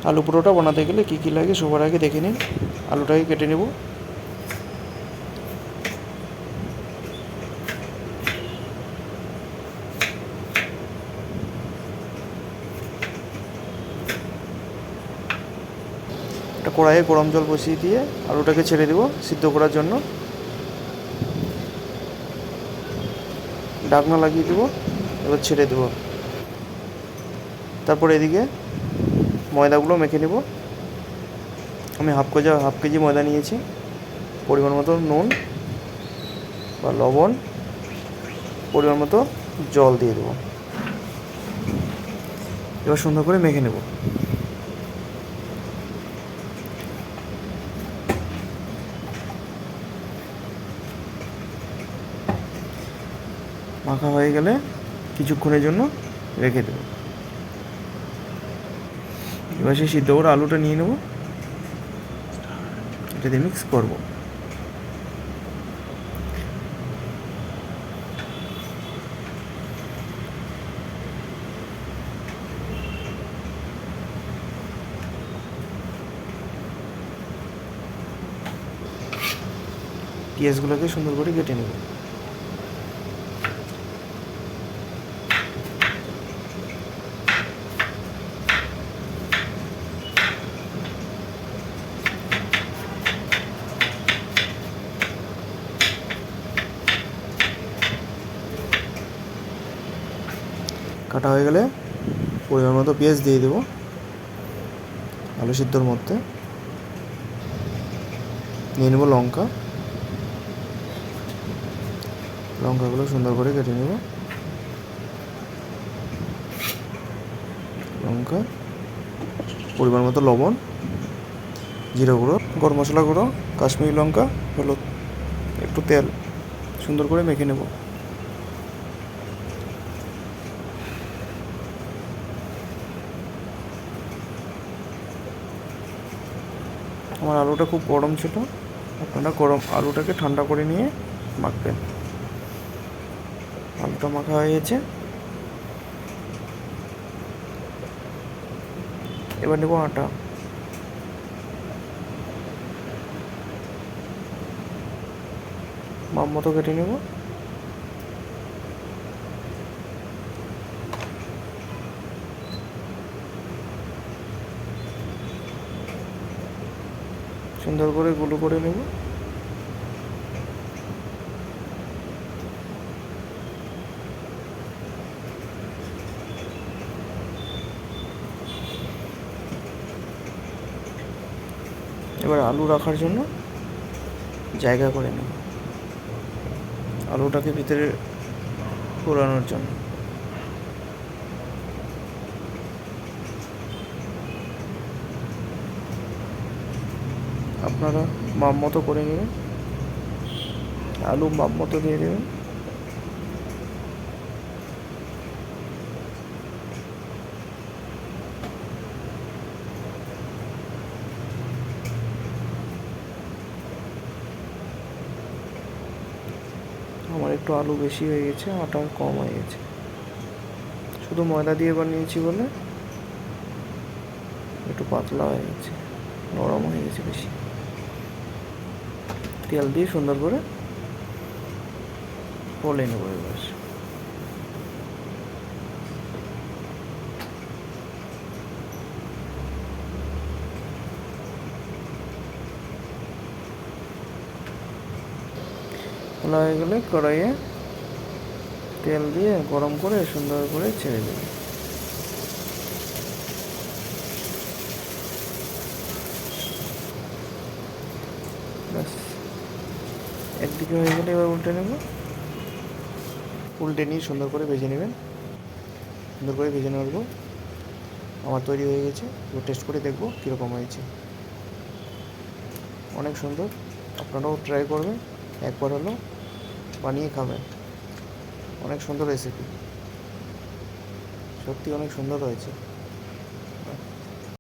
আলু পরোটা বানাতে গেলে কী কী লাগে সবার আগে দেখে নিন। আলুটাকে কেটে নেব। একটা কড়াইয়ে গরম জল বসিয়ে দিয়ে আলুটাকে ছেড়ে দেবো সিদ্ধ করার জন্য। ঢাকনা লাগিয়ে দেবো, এবার ছেড়ে দেবো। তারপর এদিকে ময়দাগুলো মেখে নেব। আমি হাফ কেজি ময়দা নিয়েছি। পরিমাণ মতো নুন বা লবণ, পরিমাণ মতো জল দিয়ে দেবো। এবার সুন্দর করে মেখে নেব। মাখা হয়ে গেলে কিছুক্ষণের জন্য রেখে দেবো। এবার সেই সিদ্ধ করে আলুটা নিয়ে নেব, এটা দিয়ে মিক্স করবো। পেঁয়াজগুলোকে সুন্দর করে কেটে নেব। কাটা হয়ে গেলে পরিমাণ মতো পেঁয়াজ দিয়ে দেবো আলু সিদ্ধর মধ্যে। নিয়ে নেবো লঙ্কাগুলো সুন্দর করে কেটে নেব। লঙ্কা, পরিমাণ মতো লবণ, জিরা গুঁড়ো, গরম মশলা গুঁড়ো, কাশ্মীরি লঙ্কা, হলুদ, একটু তেল, সুন্দর করে মেখে নেব। আমার আলুটা খুব গরম ছিল, আপনারা গরম আলুটাকে ঠান্ডা করে নিয়ে মাখবেন। আলুটা মাখা হয়ে গেছে, এবার নেব আটা। মাপ মতো কেটে নেব। সুন্দর করে গুঁড়ো করে নেব। এবার আলু রাখার জন্য জায়গা করে নেব, আলুটাকে ভিতরে পোড়ানোর জন্য। আপনারা মাপ মতো করে নেবেন, আলু মাপ মতো দিয়ে দেবেন। আমার একটু আলু বেশি হয়ে গেছে, আটা কম হয়ে গেছে। শুধু ময়দা দিয়ে বানিয়েছি বলে একটু পাতলা হয়ে গেছে, নরম হয়ে গেছে বেশি। তেল দিয়ে সুন্দর করে পলে নেবো। এবার পোলা হয়ে গেলে কড়াইয়ে তেল দিয়ে গরম করে সুন্দর করে ছেড়ে দেবে। ব্যাস, একদিকে হয়ে গেলে এবার উল্টে নেব। উল্টে নিয়ে সুন্দর করে ভেজে নেবেন। সুন্দর করে ভেজে নেব। আমার তৈরি হয়ে গেছে, এবার টেস্ট করে দেখবো কীরকম হয়েছে। অনেক সুন্দর, আপনারাও ট্রাই করবেন, একবার হলো বানিয়ে খাবেন। অনেক সুন্দর রেসিপি, সত্যি অনেক সুন্দর হয়েছে।